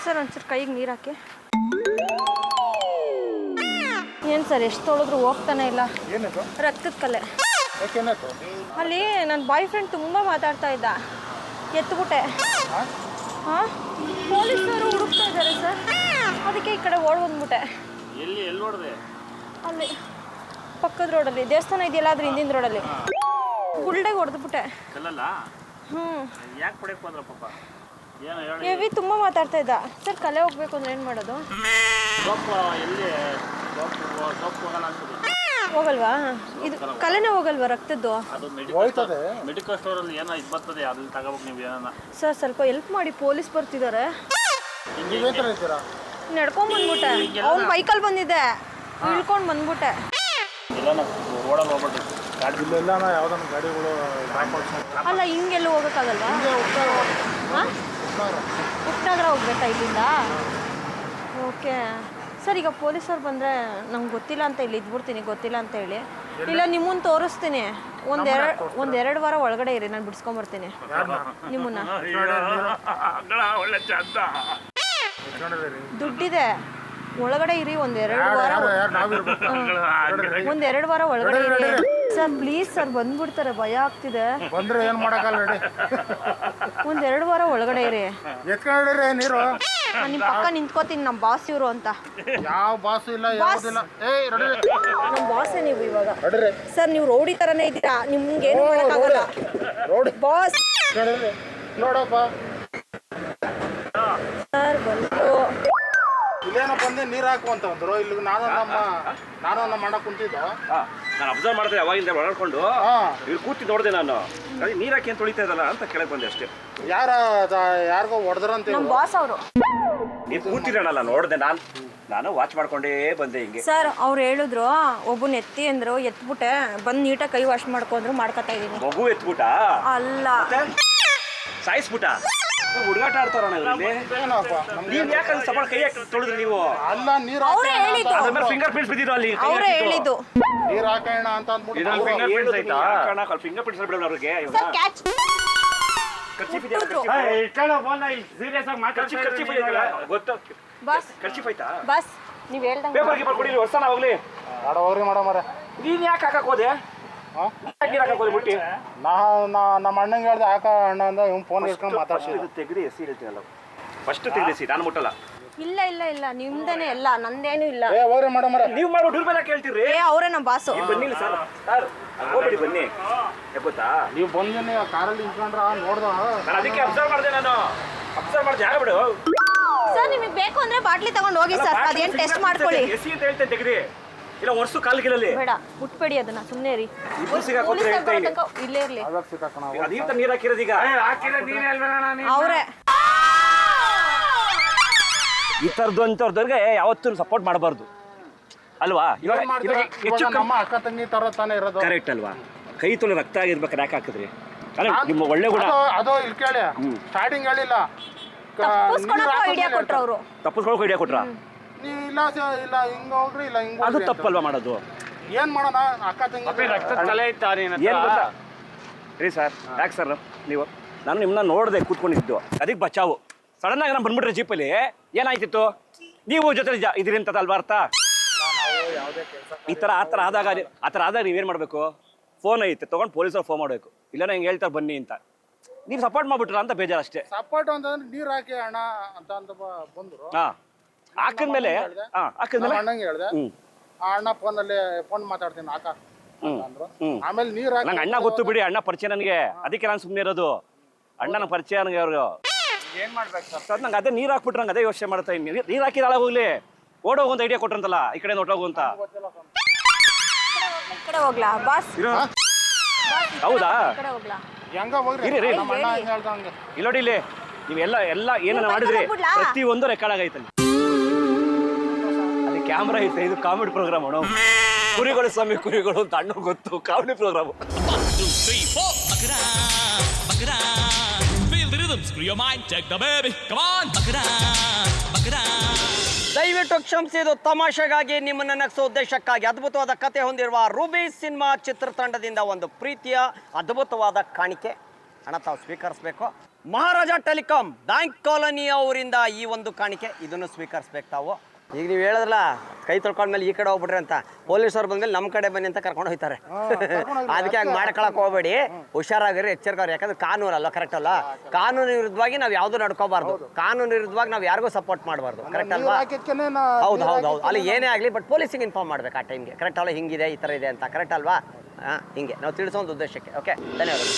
Sir ಒಂಚೂರು ಕೈಗೆ ನೀರು ಹಾಕಿ. ಏನು ಸರ್ ಎಷ್ಟು ತೊಳೆದ್ರು ಹೋಗ್ತಾನೆ ಇಲ್ಲ. ರಕ್ತದ ಕಲೆ. ಅಲ್ಲಿ ನನ್ನ ಬಾಯ್ ಫ್ರೆಂಡ್ ತುಂಬ ಮಾತಾಡ್ತಾ ಇದ್ದ, ಎತ್ಬಿಟ್ಟೆ. ಹಾಂ, ಪೊಲೀಸರು ಹುಡುಕ್ತಾ ಇದ್ದಾರೆ ಸರ್, ಅದಕ್ಕೆ ಈ ಕಡೆ ಓಡ್ ಬಂದ್ಬಿಟ್ಟೆ. ಎಲ್ಲಿ ನೋಡಿದೆ? ಅಲ್ಲಿ ಪಕ್ಕದ ರೋಡಲ್ಲಿ ದೇವಸ್ಥಾನ ಇದೆಯಲ್ಲ, ಅದ್ರ ಹಿಂದಿನ ರೋಡಲ್ಲಿ ಗುಲ್ಡೆಗೆ ಹೊಡೆದ್ಬಿಟ್ಟೆ. ಹ್ಞೂ, ಯಾಕೆ ಹೊಡೆಯಕ್ಕೆ ಬಂದ್ರ ಪಾಪ? ಹೆವಿ ತುಂಬ ಮಾತಾಡ್ತಾ ಇದ್ದ ಸರ್. ಕಲೆ ಹೋಗ್ಬೇಕು ಅಂದ್ರೆ ಏನು ಮಾಡೋದು? ಹೋಗಲ್ವಾ? ಇದು ಕಲೆನೇ ಹೋಗಲ್ವಾ ರಕ್ತದ್ದು? ಮೆಡಿಕಲ್ ಸ್ಟೋರ್ ಅಲ್ಲಿ ಏನೋ ಇದು ಬರ್ತದೆ, ಅದನ್ನ ತಗೋಬೇಕು ನೀವು. ಏನನ್ನ ಸರ್ ಸ್ವಲ್ಪ ಹೆಲ್ಪ್ ಮಾಡಿ, ಪೊಲೀಸ್ ಬರ್ತಿದ್ದಾರೆ. ನಡ್ಕೊಂಡ್ ಬಂದ್ಬಿಟ್ಟೆ, ಅವ್ನ ಬೈಕಲ್ಲಿ ಬಂದಿದ್ದೆ, ಇಳ್ಕೊಂಡು ಬಂದ್ಬಿಟ್ಟೆ. ರೋಡಲ್ಲಿ ಹೋಗ್ಬಿಟ್ಟು ಅಲ್ಲ ಹಿಂಗೆಲ್ಲ ಹೋಗೋಕ್ಕಾಗಲ್ವಾ? ಉಪ್ನಗರ ಹೋಗ್ಬೇಕಾ ಇಲ್ಲಿಂದ? ಓಕೆ ಸರ್, ಈಗ ಪೊಲೀಸವ್ರು ಬಂದರೆ ನಂಗೆ ಗೊತ್ತಿಲ್ಲ ಅಂತ ಇಲ್ಲಿ ಇದ್ಬಿಡ್ತೀನಿ, ಗೊತ್ತಿಲ್ಲ ಅಂತ ಹೇಳಿ. ಇಲ್ಲ ನಿಮ್ಮನ್ನು ತೋರಿಸ್ತೀನಿ, ಒಂದೆರಡು ವಾರ ಒಳಗಡೆ ಇರಿ, ನಾನು ಬಿಡಿಸ್ಕೊಂಬರ್ತೀನಿ ನಿಮ್ಮನ್ನ. ದುಡ್ಡಿದೆ, ಒಳಗಡೆ ಇರಿ, ಒಂದೆರಡು ವಾರ ಒಳಗಡೆ ಇರಿ ಸರ್. ಪ್ಲೀಸ್ ಸರ್, ಬಂದ್ಬಿಡ್ತಾರೆ, ಭಯ ಆಗ್ತಿದೆ. ಒಂದೆರಡು ವಾರ ಒಳಗಡೆ ಇರಿ. ನೀರು ನಿಮ್ಮ ಪಕ್ಕ ನಿಂತ್ಕೋತೀನಿ, ನಮ್ಮ ಬಾಸ್ ಇವರು ಅಂತ. ಯಾವ ಬಾಸು ಇಲ್ಲ, ನಮ್ಮ ಬಾಸೇ ನೀವು ಇವಾಗ. ಸರ್ ನೀವು ರೌಡಿ ತರನೇ ಇದ್ದೀರಾ, ನಿಮ್ಗೆ ಏನು ಮಾಡೋಕ್ಕಾಗಲ್ಲ. ಬಾಸ್ ನೋಡಪ್ಪ ಸರ್ ಬಂದು ಇಲ್ಲೇನೋ ಬಂದೆ ನೀರು ಹಾಕುವಂತಂದ್ರು. ಇಲ್ಲಿ ನಾನು ನಮ್ಮ ಅಣ್ಣ ಕುಂತಿದ್ದ, ನಾನು ಅಬ್ಸರ್ವ್ ಮಾಡಿದೆ ಅವಾಗಿಂದ ಓಡಾಡ್ಕೊಂಡು. ಇಲ್ಲಿ ಕೂತಿ ನೋಡಿದೆ ನಾನು, ನೀರು ಹಾಕಿ ಅಂತ ತೊಳಿತಾ ಇದ್ದಲ್ಲ ಅಂತ ಕೆಳಗೆ ಬಂದೆ ಅಷ್ಟೇ. ಯಾರಿಗೋ ಹೊಡೆದ್ರಂತ ನಮ್ಮ ಬಾಸ್ ಅವರು. ನೀವು ಕೂತಿರೋಣಲ್ಲ, ನೋಡಿದೆ ನಾನು ವಾಚ್ ಮಾಡ್ಕೊಂಡೇ ಬಂದೆ ಹಿಂಗೆ. ಸರ್ ಅವ್ರು ಹೇಳಿದ್ರು ಒಬ್ಬನ ಎತ್ತಿ ಅಂದ್ರು, ಎತ್ಬಿಟ್ಟೆ, ಬಂದು ನೀಟಾಗಿ ಕೈ ವಾಶ್ ಮಾಡ್ಕೊಂಡ್ರು, ಮಾಡ್ಕೊತಾ ಇದೀನಿ. ಮಗು ಎತ್ಬಿಟ್ಟ ಅಲ್ಲ, ಸಾಯಿಸ್ಬಿಟ್ಟ. ಹುಡುಗಾಟ ಆಡ್ತಾರಣ ಇವರಲ್ಲಿ. ನೀವ್ ಯಾಕೆ ಸಪೋರ್ಟ್ ಕೈ ತೊಳೆದ್ರಿ ನೀವು? ಅಲ್ಲ, ನೀರು ಅವರೇ ಹೇಳಿದ್ದು, ಫಿಂಗರ್ ಪ್ರಿಂಟ್ಸ್ ಬಿದ್ದಿರೋ ಅಲ್ಲಿ. ಅವರೇ ಹೇಳಿದ್ದು ನೀರು ಹಾಕೋಣ ಅಂತ ಅಂದ್ಬಿಟ್ಟು ಫಿಂಗರ್ ಪ್ರಿಂಟ್ಸ್ ಬಿಡೋಣ ಅವ್ರಿಗೆ. ಸರ್ ಕ್ಯಾಚ್ ಬಸ್ ನೀವ್ ಹೇಳ್ದಂಗೆ ಹೋಗ್ಲಿ. ಹೋಗ್ರಿ ಮಾಡೋ ಮರ. ನೀನ್ ಯಾಕೆ ಹಾಕಕ್ ಹೋದೆ? ಮುಟ್ಟಿ ನಮ್ಮ ಅಣ್ಣಂಗೆ ಹೇಳ್ದೆ ಹಾಕ ಅಣ್ಣ ಅಂದ, ಇವ್ನು ಫೋನ್ ಇಟ್ಕೊಂಡು ಮಾತಾಡ್ಸಿದ್ದು. ತೆಗ್ದು ಎಸಿ ಹೇಳ್ತೀನಲ್ಲ, ಫಸ್ಟ್ ತೆಗ್ದಿಸಿ, ನಾನು ಮುಟ್ಟಲ್ಲ. ಇಲ್ಲ ಇಲ್ಲ ಇಲ್ಲ, ನಿಮ್ದೇನೆ ಎಲ್ಲ, ನಂದೇನು ಇಲ್ಲ. ಹೋಗ್ರಿ ಮಾಡೋ ಮರ. ನೀವು ಮಾಡ್ಬಿಟ್ಟು ದುರ್ಬಲ ಕೇಳ್ತೀರಿ. ಅವರೇ ನಮ್ಮ ಬಾಸು. ಬನ್ನಿ ಸರ್, ಹೋಗ್ಬೇಡಿ ಬನ್ನಿ. ಗೊತ್ತಾ ನೀವು ಬಂದೇನೆ ಕಾರಲ್ಲಿ ಇಟ್ಕೊಂಡ್ರ ನೋಡ್ದ, ನಾನು ಅದಕ್ಕೆ ಅಬ್ಸರ್ವ್ ಮಾಡಿದೆ. ಅಬ್ಸರ್ವ್ ಮಾಡಿದೆ, ಜಾಗ ಬಿಡು. ಸರ್ ನಿಮಗೆ ಬೇಕು ಅಂದ್ರೆ ಬಾಟ್ಲಿ ತಗೊಂಡು ಹೋಗಿ ಸರ್, ಅದೇನು ಟೆಸ್ಟ್ ಮಾಡ್ಕೊಳ್ಳಿ. ಎಸಿ ಅಂತ ಹೇಳ್ತೇನೆ, ತೆಗ್ರಿ. ಇಲ್ಲ ವರ್ಷ ಕಾಲ್ಗಿರಲ್ಲಿ ಬೇಡ, ಮುಟ್ಬೇಡಿ ಅದನ್ನ, ಸುಮ್ಮನೆ ರೀ. ಇಲ್ಲೇ ಇರ್ಲಿ. ಅದೀತ ನೀರು ಹಾಕಿರೋದು ಈಗ. ಅವರೇ ಈ ಥರದ್ದು ಅಂಥವ್ರದವ್ರಿಗೆ ಯಾವತ್ತೂ ಸಪೋರ್ಟ್ ಮಾಡಬಾರ್ದು ಅಲ್ವಾ? ಹೆಚ್ಚು ನಮ್ಮ ಅಕ್ಕ ತಂಗಿ ತರ ತಾನೇ ಇರೋದು. ಕರೆಕ್ಟ್ ಅಲ್ವಾ? ಕೈ ತೊಳೆ ರಕ್ತ ಆಗಿರ್ಬೇಕಾದ್ರೆ ಯಾಕೆ ಹಾಕಿದ್ರಿ? ನಿಮ್ಮ ಒಳ್ಳೆ ಗುಣ ಅದು ಇಲ್ಲಿ ಕೇಳಿ, ಸ್ಟಾರ್ಟಿಂಗ್ ಹೇಳಿಲ್ಲ, ಐಡಿಯಾ ಕೊಟ್ರು ಅವರು. ತಪ್ಪಿಸ್ಕೊಳಕ್ಕೆ ಐಡಿಯಾ ಕೊಟ್ರ? ಇಲ್ಲ ಇಲ್ಲ ಹಿಂಗ ಹೋಗ್ರಿ, ಇಲ್ಲ ಹಿಂಗ. ಅದು ತಪ್ಪಲ್ವಾ ಮಾಡೋದು? ಏನ್ ಮಾಡೋಣ, ಅಕ್ಕ ತಂಗಿ ರಕ್ತ ತಲೆ ಇರ್ತಾರೆ ರೀ ಸರ್. ಯಾಕೆ ಸರ್ ನೀವು? ನಾನು ನಿಮ್ಮನ್ನ ನೋಡಿದೆ ಕೂತ್ಕೊಂಡಿದ್ದು, ಅದಕ್ಕೆ ಬಚಾವು. ಸಡನ್ ಆಗಿ ನಾನು ಬಂದ್ಬಿಟ್ರೆ ಜೀಪಲ್ಲಿ, ಏನಾಯ್ತಿತ್ತು? ನೀವು ಜೊತೆ ಇದ್ರಿ ಅಂತ ಅಲ್ವಾ ಅರ್ಥ? ಈ ಥರ ಆ ಥರ ಆದಾಗ ನೀವೇನು ಮಾಡಬೇಕು? ಫೋನ್ ಐತೆ ತೊಗೊಂಡು ಪೊಲೀಸರು ಫೋನ್ ಮಾಡಬೇಕು, ಇಲ್ಲ ಹಿಂಗೆ ಹೇಳ್ತಾರೆ ಬನ್ನಿ ಅಂತ. ನೀವು ಸಪೋರ್ಟ್ ಮಾಡ್ಬಿಟ್ರ ಅಂತ ಬೇಜಾರು ಅಷ್ಟೇ. ಸಪೋರ್ಟ್ ಅಂತಂದ್ರೆ ನೀರು ಹಾಕಿ ಅಣ್ಣ ಅಂತ ಬಂದ್ರು. ಹಾಕಿದ್ಮೇಲೆ ಅಣ್ಣಂಗೆ ಹೇಳ್ದೆ, ಆ ಅಣ್ಣ ಫೋನ್ ಮಾತಾಡ್ತೀನಿ ಹಾಕ ಅಂದ್ರು. ಆಮೇಲೆ ನೀರು ಹಾಕಿ. ನಂಗೆ ಅಣ್ಣ ಗೊತ್ತು ಬಿಡಿ, ಅಣ್ಣ ಪರಿಚಯ ನನಗೆ, ಅದಕ್ಕೆ ನಾನು ಸುಮ್ಮನೆ ಇರೋದು. ಅಣ್ಣನ ಪರಿಚಯ ನನಗೆ ಅವರು. ಏನ್ ಮಾಡ್ಬೇಕು ಸರ್? ನಂಗೆ ಅದೇ ನೀರು ಹಾಕ್ಬಿಟ್ರೆ ನಂಗೆ ಅದೇ ಯೋಚನೆ ಮಾಡ್ತಾ ಇದ್ದೀನಿ. ನೀರು ಹಾಕಿದಾಳ ಹೋಗ್ಲಿ, ಓಡೋಗು ಅಂತ ಐಡಿಯಾ ಕೊಟ್ರಂತಲ್ಲ, ಈ ಕಡೆ ಹೊಟ್ಟೋಗು ಅಂತ. ಹೋಗ್ಲಾ ಬಾಸ್? ಹೌದಾ? ಹೆಂಗ ಹೋಗ್ರಿ, ನಮ್ಮ ಅಣ್ಣ ಹೆಂಗ ಹೇಳ್ದಂಗೆ. ಇಲ್ಲಿ ನೋಡಿ, ಇಲ್ಲಿ ನೀವೆಲ್ಲ ಏನ ಮಾಡಿದ್ರಿ ಪ್ರತಿಯೊಂದು ರೆಕಾರ್ಡ್ ಆಗೈತಲ್ಲಿ. ಅದು ಕ್ಯಾಮ್ರಾ ಐತೆ, ಇದು ಕಾಮಿಡಿ ಪ್ರೋಗ್ರಾಮ್ ಅಣ್ಣ. ಕುರಿಗಳು ಸ್ವಾಮಿ ಕುರಿಗಳು ಅಂತ ಅಣ್ಣ ಗೊತ್ತು, ಕಾಮಿಡಿ ಪ್ರೋಗ್ರಾಮ್. ದಯವಿಟ್ಟು ಕ್ಷಮಿಸಿ, ಇದು ತಮಾಷೆಗಾಗಿ, ನಿಮ್ಮನ್ನು ನಗಿಸೋ ಉದ್ದೇಶಕ್ಕಾಗಿ ಅದ್ಭುತವಾದ ಕತೆ ಹೊಂದಿರುವ ರೂಬಿ ಸಿನಿಮಾ ಚಿತ್ರತಂಡದಿಂದ ಒಂದು ಪ್ರೀತಿಯ ಅದ್ಭುತವಾದ ಕಾಣಿಕೆ. ಅಣ್ಣ ತಾವು ಸ್ವೀಕರಿಸಬೇಕು. ಮಹಾರಾಜ ಟೆಲಿಕಾಂ ಬ್ಯಾಂಕ್ ಕಾಲೋನಿ ಅವರಿಂದ ಈ ಒಂದು ಕಾಣಿಕೆ, ಇದನ್ನು ಸ್ವೀಕರಿಸ್ಬೇಕು ತಾವು. ಈಗ ನೀವು ಹೇಳಿದ್ರಲ್ಲ ಕೈ ತೊಳ್ಕೊಂಡ್ಮೇಲೆ ಈ ಕಡೆ ಹೋಗ್ಬಿಡ್ರಿ ಅಂತ, ಪೊಲೀಸರು ಬಂದ್ಮೇಲೆ ನಮ್ಮ ಕಡೆ ಬನ್ನಿ ಅಂತ ಕರ್ಕೊಂಡು ಹೋಗ್ತಾರೆ. ಅದಕ್ಕೆ ಹಂಗೆ ಮಾಡ್ಕೊಳಕ್ ಹೋಗ್ಬೇಡಿ, ಹುಷಾರಾಗಿರಿ, ಎಚ್ಚರಿಕೆ. ಯಾಕಂದ್ರೆ ಕಾನೂನು ಅಲ್ಲ, ಕರೆಕ್ಟ್ ಅಲ್ಲ? ಕಾನೂನು ವಿರುದ್ಧವಾಗಿ ನಾವು ಯಾವುದು ನಡ್ಕೋಬಾರ್ದು, ಕಾನೂನು ವಿರುದ್ಧವಾಗಿ ನಾವು ಯಾರಿಗೂ ಸಪೋರ್ಟ್ ಮಾಡಬಾರ್ದು, ಕರೆಕ್ಟ್ ಅಲ್ವಾ? ಹೌದು ಹೌದು ಹೌದು, ಅಲ್ಲಿ ಏನೇ ಆಗಲಿ ಬಟ್ ಪೊಲೀಸಿಗೆ ಇನ್ಫಾರ್ಮ್ ಮಾಡ್ಬೇಕು ಆ ಟೈಮ್ಗೆ, ಕರೆಕ್ಟ್ ಅಲ್ಲ? ಹಿಂಗಿದೆ, ಈ ಥರ ಇದೆ ಅಂತ, ಕರೆಕ್ಟ್ ಅಲ್ವಾ? ಹಿಂಗೆ ನಾವು ತಿಳಿಸೋ ಒಂದು ಉದ್ದೇಶಕ್ಕೆ. ಓಕೆ, ಧನ್ಯವಾದಗಳು.